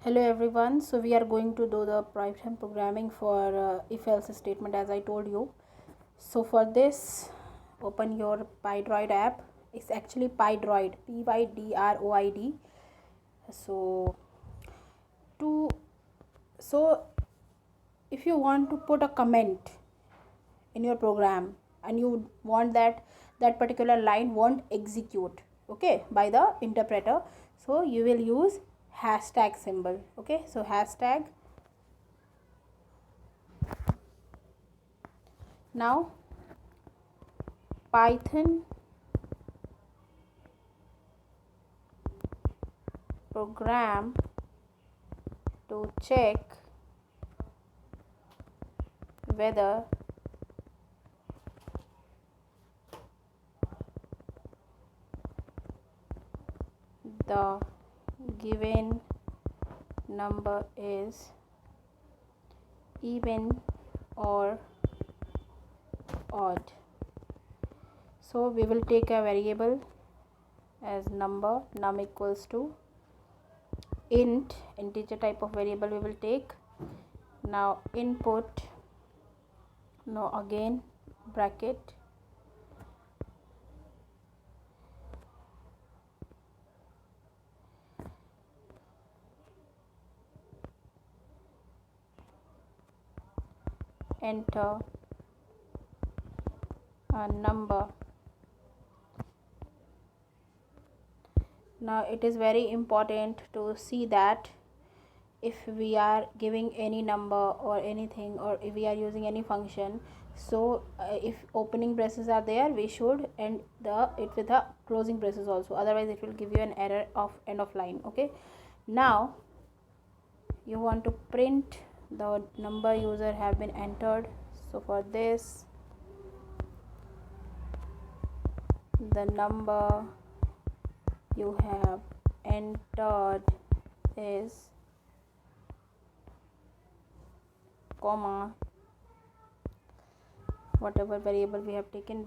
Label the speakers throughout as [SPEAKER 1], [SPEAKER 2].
[SPEAKER 1] Hello everyone. So we are going to do the Python programming for if-else statement as I told you. So for this, open your PyDroid app. It's actually PyDroid, PYDROID. So to so if you want to put a comment in your program and you want that particular line won't execute, okay, by the interpreter, so you will use hashtag symbol. Okay, so hashtag. Now Python program to check whether the given number is even or odd. So we will take a variable as number, num equals to int, integer type of variable we will take. Now input, now again bracket, enter a number. Now it is very important to see that if we are giving any number or anything, or if we are using any function, so if opening braces are there, we should end it with the closing braces also, otherwise it will give you an error of end of line. Okay, now you want to print the number user have been entered. So for this, the number you have entered is comma whatever variable we have taken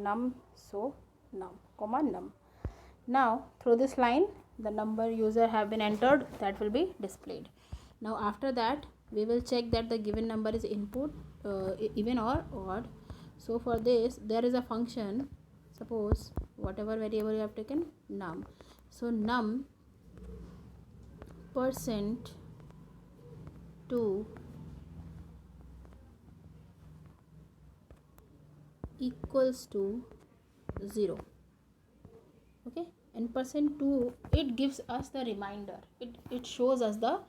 [SPEAKER 1] num, so num comma num. Now through this line the number user have been entered, that will be displayed. Now after that we will check that the given number is input even or odd. So for this there is a function, suppose whatever variable you have taken num, so num percent to equals to 0. Okay, and percent 2, it gives us the reminder, it shows us the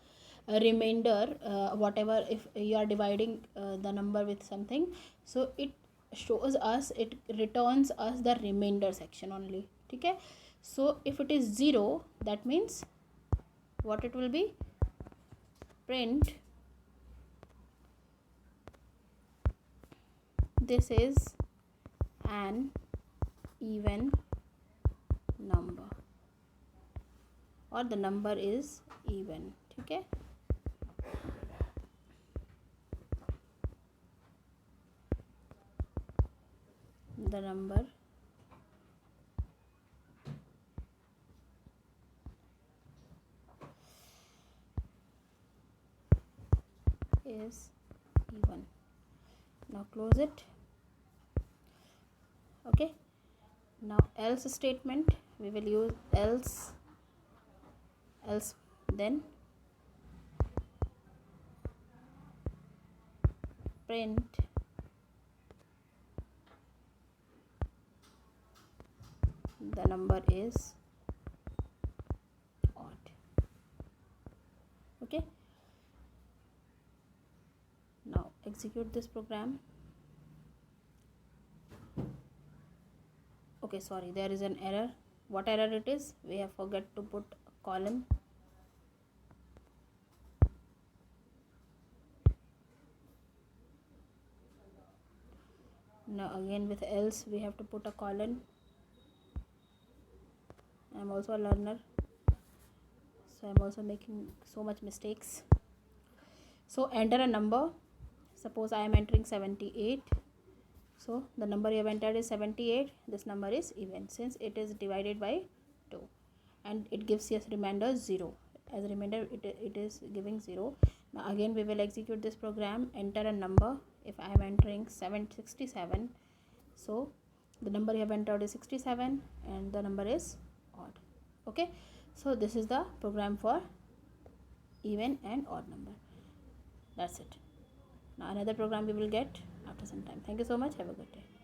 [SPEAKER 1] remainder, whatever, if you are dividing the number with something, so it shows us, it returns us the remainder section only. Okay, so if it is 0, that means what it will be, print this is an even number, or the number is even. Okay, the number is even. Now close it. Okay, now else statement, we will use else then print the number is odd. Okay, now execute this program. Okay, sorry, there is an error. What error it is? We have forgot to put a colon. Now again with else we have to put a colon. I am also a learner, so I am also making so much mistakes. So enter a number. Suppose I am entering 78. So the number you have entered is 78. This number is even since it is divided by 2, and it gives us remainder 0. as a remainder it is giving 0. Now again we will execute this program. Enter a number. If I am entering 767, so the number you have entered is 67 and the number is odd. Okay, so this is the program for even and odd number. That's it. Now another program we will get after some time. Thank you so much. Have a good day.